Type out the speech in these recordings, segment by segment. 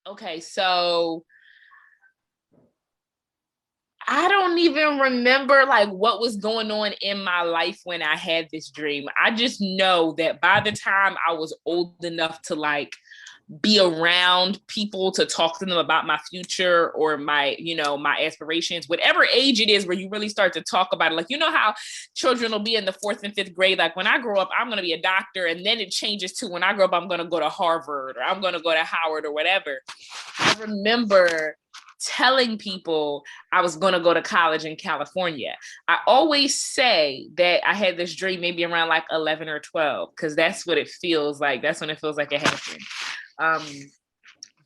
Okay, so I don't even remember like what was going on in my life when I had this dream. I just know that by the time I was old enough to like be around people to talk to them about my future or my, my aspirations, whatever age it is where you really start to talk about it. Like, you know how children will be in the 4th and 5th grade, like when I grow up, I'm going to be a doctor. And then it changes to when I grow up, I'm going to go to Harvard or I'm going to go to Howard or whatever. I remember telling people I was going to go to college in California. I always say that I had this dream maybe around like 11 or 12, because that's what it feels like. That's when it feels like it happened.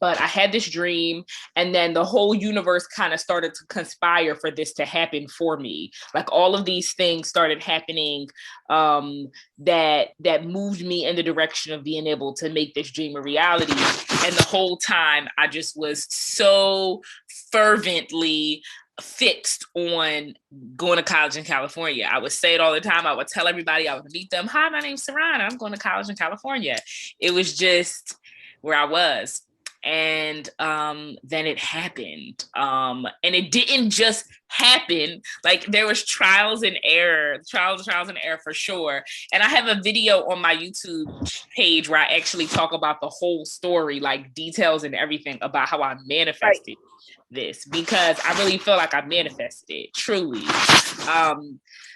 But I had this dream, and then the whole universe kind of started to conspire for this to happen for me. Like all of these things started happening that moved me in the direction of being able to make this dream a reality. And the whole time, I just was so fervently fixed on going to college in California. I would say it all the time. I would tell everybody, I would meet them. Hi, my name's Sarahn. I'm going to college in California. It was just where I was. And then it happened. And it didn't just happen. Like there was trials and error for sure. And I have a video on my YouTube page where I actually talk about the whole story, like details and everything about how I manifested this, because I really feel like I manifested it, truly.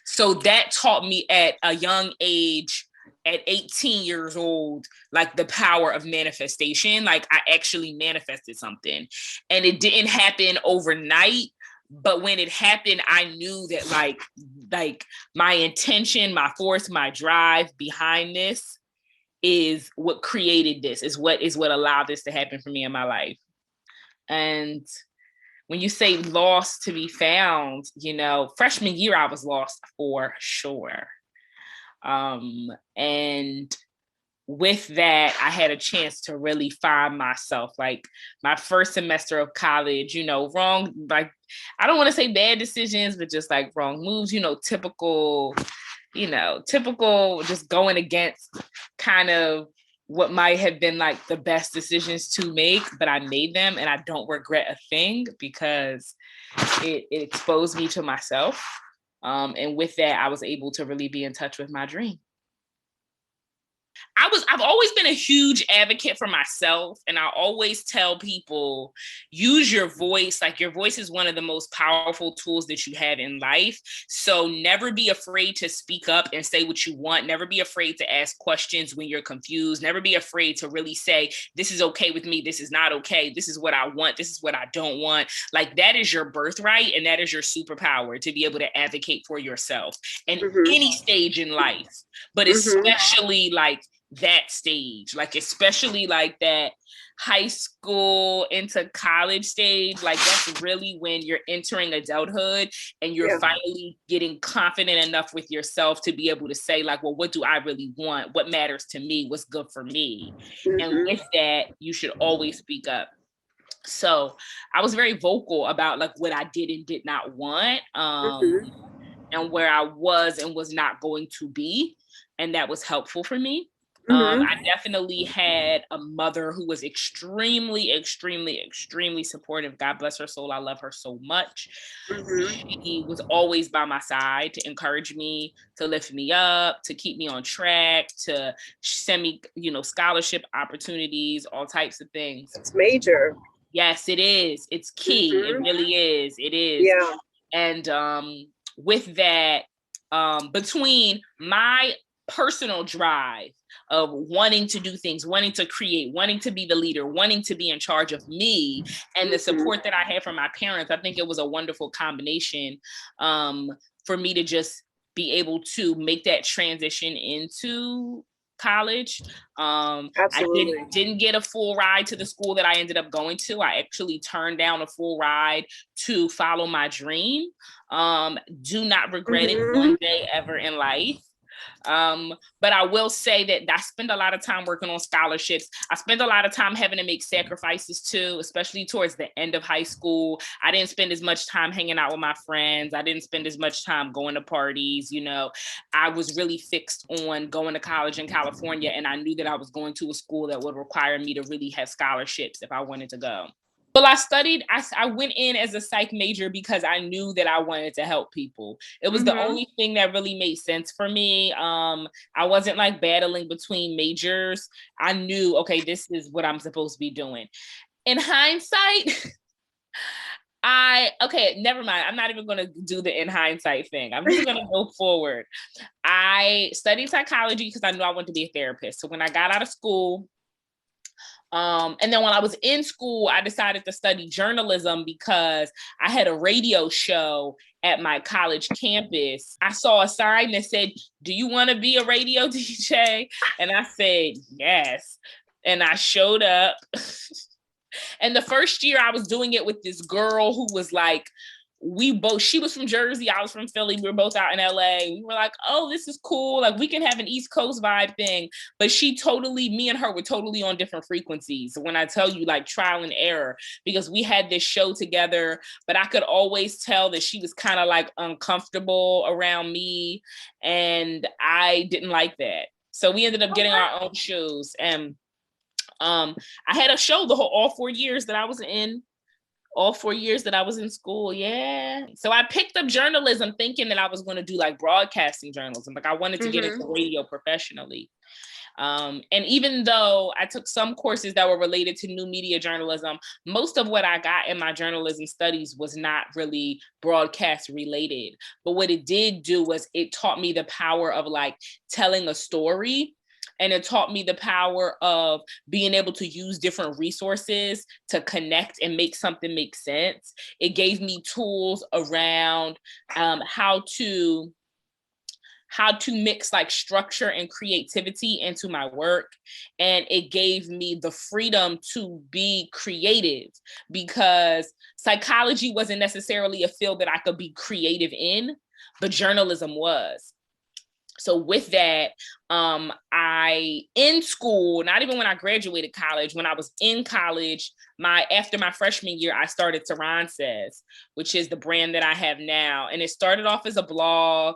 So that taught me at a young age, at 18 years old, like the power of manifestation. Like I actually manifested something, and it didn't happen overnight. But when it happened, I knew that like my intention, my force, my drive behind this is what created this, is what allowed this to happen for me in my life. And when you say lost to be found, freshman year, I was lost for sure. And with that, I had a chance to really find myself. Like my first semester of college, wrong, like, I don't want to say bad decisions, but just like wrong moves, typical just going against kind of what might have been like the best decisions to make, but I made them and I don't regret a thing, because it exposed me to myself. And with that, I was able to really be in touch with my dream. I've always been a huge advocate for myself. And I always tell people, use your voice. Like your voice is one of the most powerful tools that you have in life. So never be afraid to speak up and say what you want. Never be afraid to ask questions when you're confused. Never be afraid to really say, this is okay with me. This is not okay. This is what I want. This is what I don't want. Like that is your birthright. And that is your superpower, to be able to advocate for yourself in any stage in life, but especially like that stage, like especially like that high school into college stage. Like that's really when you're entering adulthood and you're finally getting confident enough with yourself to be able to say like, well, what do I really want? What matters to me? What's good for me? And with that, you should always speak up. So I was very vocal about like what I did and did not want, and where I was and was not going to be. And that was helpful for me. I definitely had a mother who was extremely, extremely, extremely supportive. God bless her soul. I love her so much. She was always by my side to encourage me, to lift me up, to keep me on track, to send me, scholarship opportunities, all types of things. It's major. Yes, it is. It's key. It really is. It is. Yeah. And with that, between my personal drive of wanting to do things, wanting to create, wanting to be the leader, wanting to be in charge of me, and the support that I had from my parents, I think it was a wonderful combination for me to just be able to make that transition into college. I didn't get a full ride to the school that I ended up going to. I actually turned down a full ride to follow my dream. Do not regret it one day ever in life. But I will say that I spend a lot of time working on scholarships. I spend a lot of time having to make sacrifices too, especially towards the end of high school. I didn't spend as much time hanging out with my friends. I didn't spend as much time going to parties. You know, I was really fixed on going to college in California, and I knew that I was going to a school that would require me to really have scholarships if I wanted to go. Well, I went in as a psych major because I knew that I wanted to help people. It was the only thing that really made sense for me. I wasn't like battling between majors. I knew, okay, this is what I'm supposed to be doing. In hindsight, never mind. I'm not even going to do the in hindsight thing. I'm just going to go forward. I studied psychology because I knew I wanted to be a therapist. So when I got out of school, and then when I was in school, I decided to study journalism because I had a radio show at my college campus. I saw a sign that said, "Do you want to be a radio DJ?" And I said, yes. And I showed up. And the first year I was doing it with this girl who was like, she was from Jersey, I was from Philly. We were both out in LA. We were like, oh, this is cool. Like we can have an East Coast vibe thing. But me and her were totally on different frequencies. So when I tell you like trial and error, because we had this show together, but I could always tell that she was kind of like uncomfortable around me. And I didn't like that. So we ended up getting our own shows. And I had a show all 4 years that I was in. All 4 years that I was in school. Yeah. So I picked up journalism thinking that I was going to do like broadcasting journalism. Like I wanted to get into radio professionally. And even though I took some courses that were related to new media journalism, most of what I got in my journalism studies was not really broadcast related. But what it did do was it taught me the power of like telling a story. And it taught me the power of being able to use different resources to connect and make something make sense. It gave me tools around how to mix like structure and creativity into my work. And it gave me the freedom to be creative because psychology wasn't necessarily a field that I could be creative in, but journalism was. So with that, in school, not even when I graduated college, when I was in college, after my freshman year, I started Sarahn Says, which is the brand that I have now. And it started off as a blog.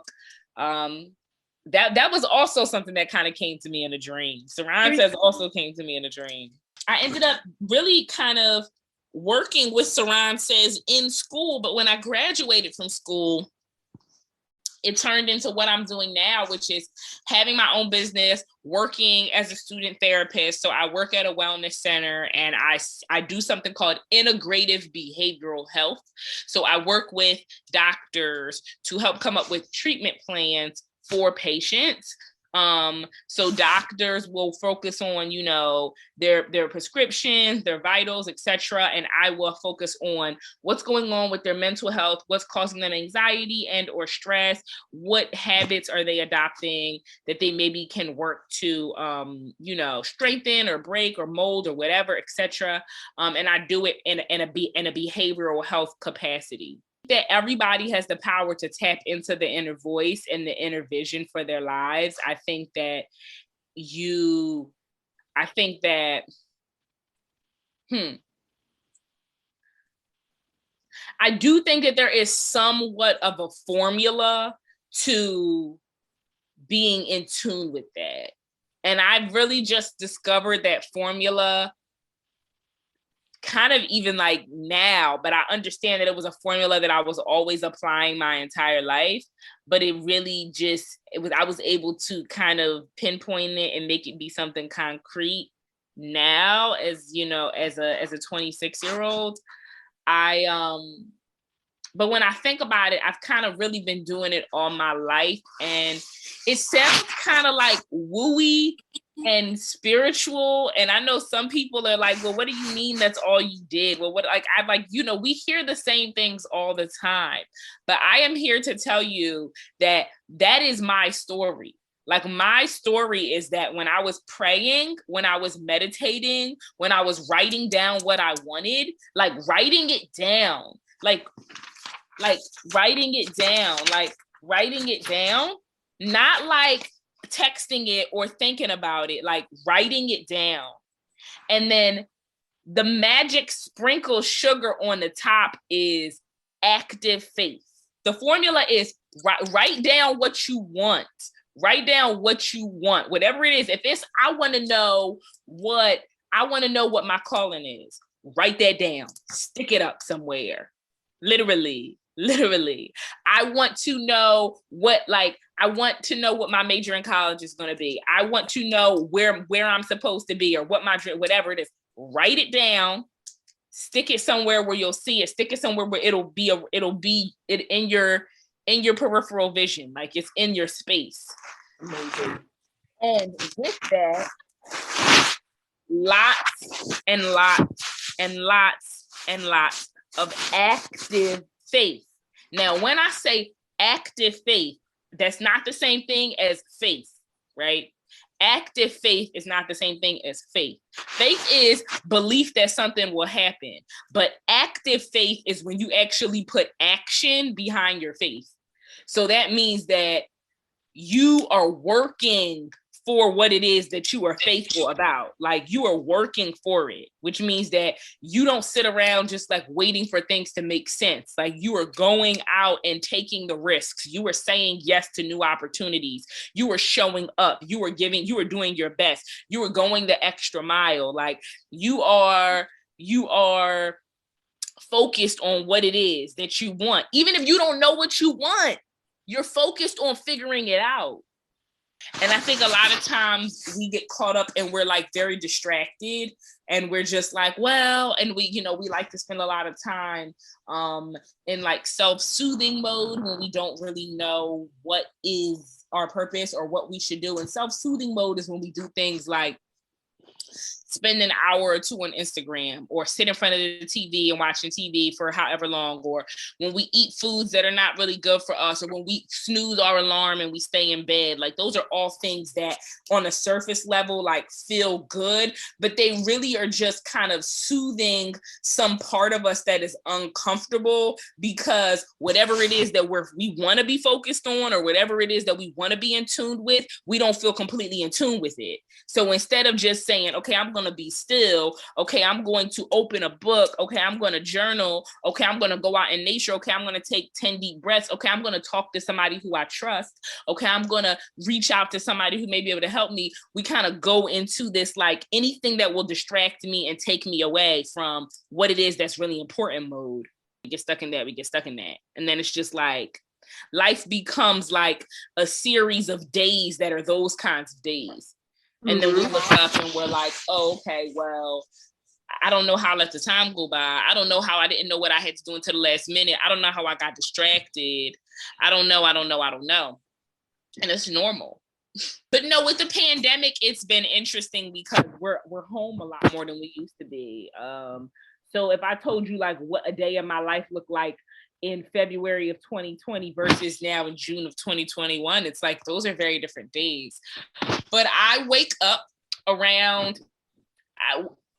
That was also something that kind of came to me in a dream. Sarahn Says also came to me in a dream. I ended up really kind of working with Sarahn Says in school, but when I graduated from school, it turned into what I'm doing now, which is having my own business, working as a student therapist. So I work at a wellness center and I do something called integrative behavioral health. So I work with doctors to help come up with treatment plans for patients. So doctors will focus on, you know, their prescriptions, their vitals, etc. And I will focus on what's going on with their mental health, what's causing them anxiety and or stress, what habits are they adopting that they maybe can work to, you know, strengthen or break or mold or whatever, etc. And I do it in a behavioral health capacity. That everybody has the power to tap into the inner voice and the inner vision for their lives. I do think that there is somewhat of a formula to being in tune with that. And I've really just discovered that formula kind of even like now, but I understand that it was a formula that I was always applying my entire life, but it really I was able to kind of pinpoint it and make it be something concrete now as, you know, as a 26-year-old. But when I think about it, I've kind of really been doing it all my life. And it sounds kind of like wooey and spiritual. And I know some people are like, well, what do you mean that's all you did? Well, we hear the same things all the time. But I am here to tell you that is my story. Like my story is that when I was praying, when I was meditating, when I was writing down what I wanted, like writing it down, not like texting it or thinking about it, like writing it down. And then the magic sprinkle sugar on the top is active faith. The formula is write down what you want. Write down what you want, whatever it is. If it's, I want to know what my calling is, write that down, stick it up somewhere. Literally. I want to know what my major in college is going to be. I want to know where I'm supposed to be, or what my, whatever it is. Write it down, stick it somewhere where you'll see it, stick it somewhere where it'll be in your peripheral vision, like it's in your space. Amazing. And with that, lots and lots and lots and lots of active faith. Now, when I say active faith, that's not the same thing as faith, right? Active faith is not the same thing as faith. Faith is belief that something will happen, but active faith is when you actually put action behind your faith. So that means that you are working for what it is that you are faithful about. Like, you are working for it, which means that you don't sit around just like waiting for things to make sense. Like, you are going out and taking the risks. You are saying yes to new opportunities. You are showing up. You are doing your best. You are going the extra mile. Like, you are focused on what it is that you want. Even if you don't know what you want, you're focused on figuring it out. And I think a lot of times we get caught up and we're like very distracted, and we're just like, well, and we like to spend a lot of time in like self-soothing mode when we don't really know what is our purpose or what we should do. And self-soothing mode is when we do things like spend an hour or two on Instagram, or sit in front of the TV and watching TV for however long, or when we eat foods that are not really good for us, or when we snooze our alarm and we stay in bed. Like, those are all things that on a surface level like feel good, but they really are just kind of soothing some part of us that is uncomfortable, because whatever it is that we want to be focused on, or whatever it is that we want to be in tune with, we don't feel completely in tune with it. So instead of just saying, okay, I'm going to be still. Okay, I'm going to open a book. Okay, I'm going to journal. Okay, I'm going to go out in nature. Okay, I'm going to take 10 deep breaths. Okay, I'm going to talk to somebody who I trust. Okay, I'm going to reach out to somebody who may be able to help me. We kind of go into this like anything that will distract me and take me away from what it is that's really important mode. We get stuck in that. And then it's just like life becomes like a series of days that are those kinds of days. And then we look up and we're like, oh, okay, well, I don't know how I let the time go by. I don't know how I didn't know what I had to do until the last minute. I don't know how I got distracted. I don't know. And it's normal. But no, with the pandemic, it's been interesting because we're home a lot more than we used to be. So if I told you like what a day of my life looked like in February of 2020 versus now in June of 2021, it's like those are very different days. But I wake up around,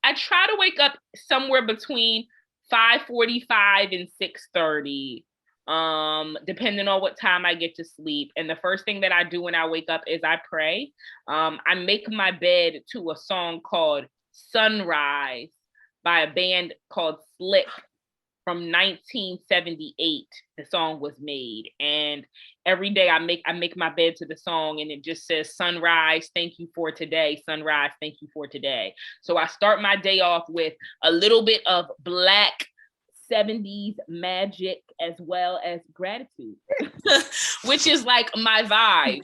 I try to wake up somewhere between 5:45 and 6:30, depending on what time I get to sleep. And the first thing that I do when I wake up is I pray. I make my bed to a song called Sunrise by a band called Slick. From 1978, the song was made, and every day I make my bed to the song, and it just says sunrise, thank you for today, sunrise, thank you for today. So I start my day off with a little bit of Black 70s magic as well as gratitude, which is like my vibe,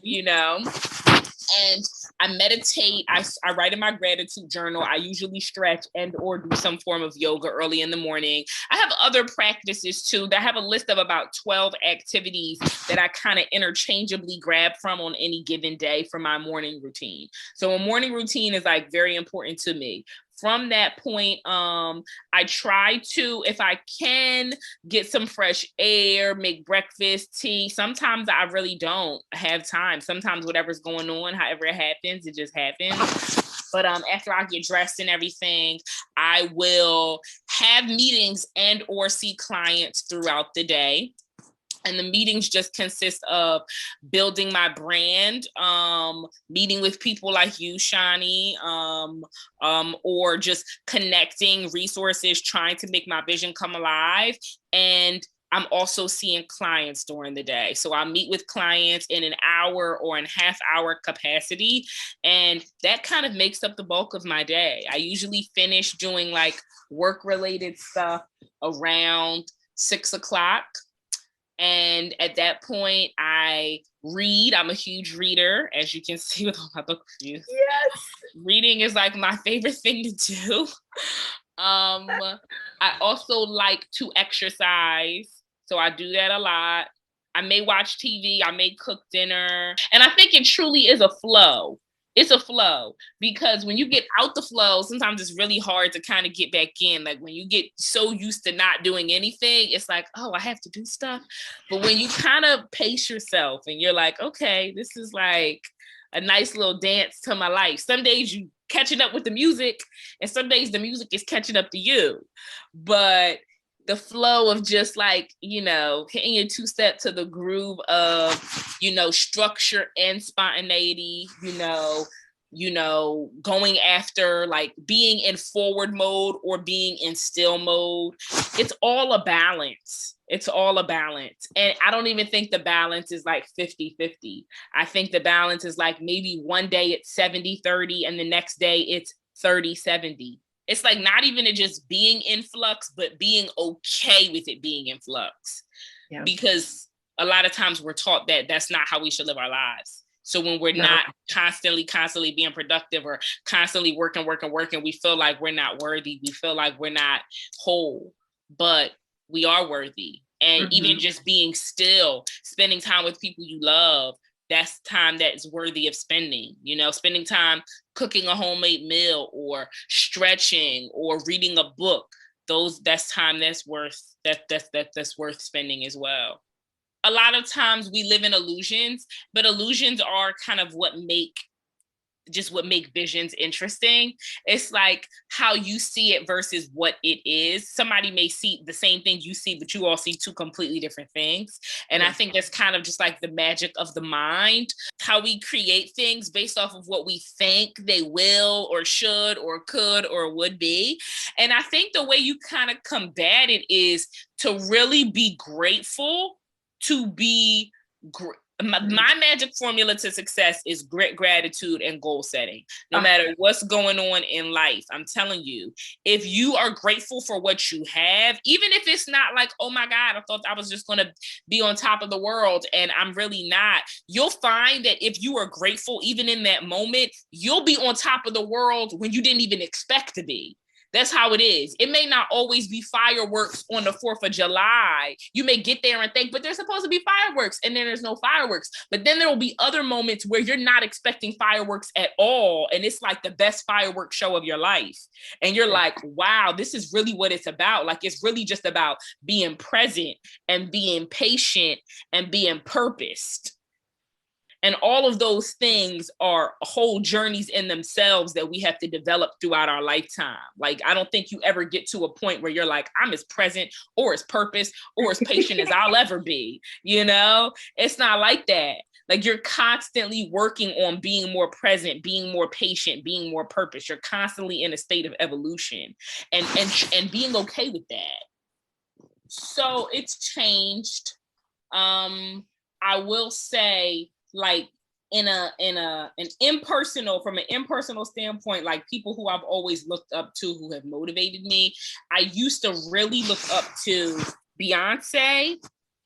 And I meditate, I write in my gratitude journal. I usually stretch and or do some form of yoga early in the morning. I have other practices too. I have a list of about 12 activities that I kind of interchangeably grab from on any given day for my morning routine. So a morning routine is like very important to me. From that point, I try to, if I can, get some fresh air, make breakfast, tea. Sometimes I really don't have time. Sometimes whatever's going on, however it happens, it just happens. But after I get dressed and everything, I will have meetings and or see clients throughout the day. And the meetings just consist of building my brand, meeting with people like you, Shani, or just connecting resources, trying to make my vision come alive. And I'm also seeing clients during the day. So I meet with clients in an hour or in half-hour capacity. And that kind of makes up the bulk of my day. I usually finish doing like work-related stuff around 6 o'clock. And at that point, I read. I'm a huge reader, as you can see with all my book reviews. Yes. Reading is like my favorite thing to do. I also like to exercise. So I do that a lot. I may watch TV. I may cook dinner. And I think it truly is a flow. It's a flow, because when you get out the flow, sometimes it's really hard to kind of get back in. Like when you get so used to not doing anything, it's like, oh, I have to do stuff. But when you kind of pace yourself and you're like, okay, this is like a nice little dance to my life. Some days you catching up with the music, and some days the music is catching up to you. But the flow of just like, hitting your two-step to the groove of, structure and spontaneity, going after like being in forward mode or being in still mode. It's all a balance. It's all a balance. And I don't even think the balance is like 50-50. I think the balance is like maybe one day it's 70-30 and the next day it's 30-70. It's like not even just being in flux, but being okay with it being in flux. Yeah. Because a lot of times we're taught that that's not how we should live our lives. So when we're not constantly being productive or constantly working, we feel like we're not worthy. We feel like we're not whole, but we are worthy. And even just being still, spending time with people you love, that's time that's worthy of spending, spending time cooking a homemade meal or stretching or reading a book. That's time that's worth spending as well. A lot of times we live in illusions, but illusions are kind of what make visions interesting. It's like how you see it versus what it is. Somebody may see the same thing you see, but you all see two completely different things. And I think that's kind of just like the magic of the mind, how we create things based off of what we think they will or should or could or would be. And I think the way you kind of combat it is to really be grateful, to be my magic formula to success is great gratitude and goal setting. No matter what's going on in life, I'm telling you, if you are grateful for what you have, even if it's not like, oh my God, I thought I was just going to be on top of the world and I'm really not, you'll find that if you are grateful, even in that moment, you'll be on top of the world when you didn't even expect to be. That's how it is. It may not always be fireworks on the 4th of July. You may get there and think, but there's supposed to be fireworks, and then there's no fireworks. But then there will be other moments where you're not expecting fireworks at all, and it's like the best fireworks show of your life. And you're like, wow, this is really what it's about. Like, it's really just about being present and being patient and being purposed. And all of those things are whole journeys in themselves that we have to develop throughout our lifetime. Like, I don't think you ever get to a point where you're like, I'm as present or as purpose or as patient as I'll ever be. It's not like that. Like, you're constantly working on being more present, being more patient, being more purpose. You're constantly in a state of evolution and being okay with that. So it's changed. I will say, like, from an impersonal standpoint, like people who I've always looked up to, who have motivated me, I used to really look up to Beyonce,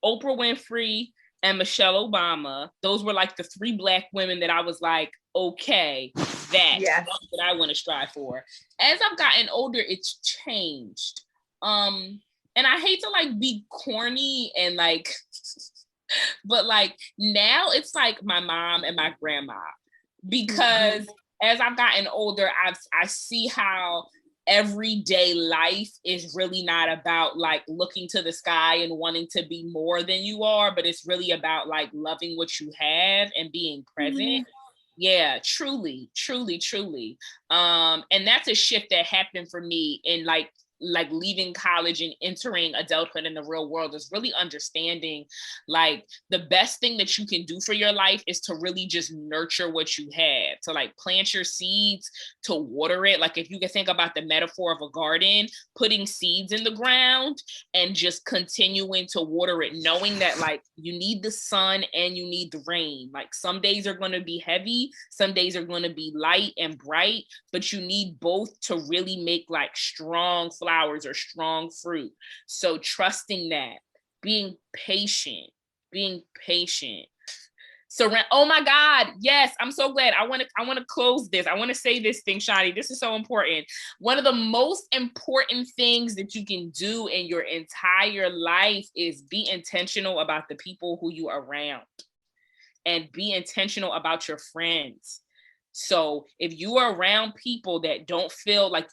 Oprah Winfrey, and Michelle Obama. Those were like the 3 Black women that I was like, okay, that's what I want to strive for. As I've gotten older, it's changed. And I hate to like be corny and like but like now it's like my mom and my grandma, because as I've gotten older, I see how everyday life is really not about like looking to the sky and wanting to be more than you are, but it's really about like loving what you have and being present. Yeah, truly. And that's a shift that happened for me in like like leaving college and entering adulthood in the real world is really understanding like the best thing that you can do for your life is to really just nurture what you have, to like plant your seeds, to water it. Like if you can think about the metaphor of a garden, putting seeds in the ground and just continuing to water it, knowing that like you need the sun and you need the rain. Like some days are going to be heavy, some days are going to be light and bright, but you need both to really make like strong flowers or strong fruit. So trusting that, being patient. So, oh my God, yes, I'm so glad. I want to close this. I want to say this thing, Shani. This is so important. One of the most important things that you can do in your entire life is be intentional about the people who you are around and be intentional about your friends. So if you are around people that don't feel like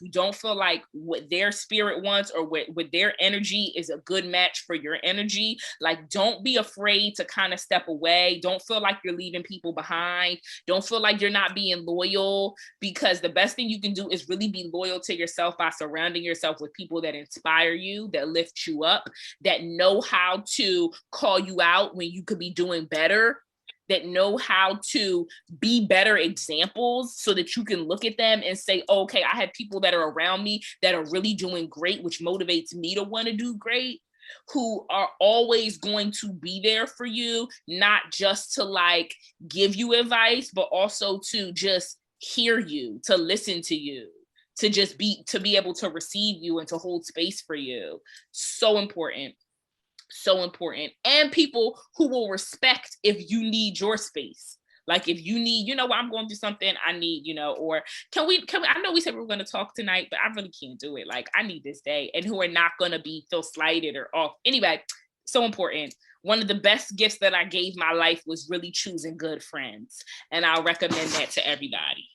what their spirit wants or what their energy is a good match for your energy, like don't be afraid to kind of step away. Don't feel like you're leaving people behind. Don't feel like you're not being loyal, because the best thing you can do is really be loyal to yourself by surrounding yourself with people that inspire you, that lift you up, that know how to call you out when you could be doing better, that know how to be better examples so that you can look at them and say, oh, okay, I have people that are around me that are really doing great, which motivates me to want to do great, who are always going to be there for you, not just to like give you advice, but also to just hear you, to listen to you, to be able to receive you and to hold space for you. So important. So important. And people who will respect if you need your space. Like if you need, I'm going through something, I need, or can we, I know we said we were going to talk tonight, but I really can't do it. Like I need this day, and who are not going to feel slighted or off. Anyway, so important. One of the best gifts that I gave my life was really choosing good friends. And I'll recommend that to everybody.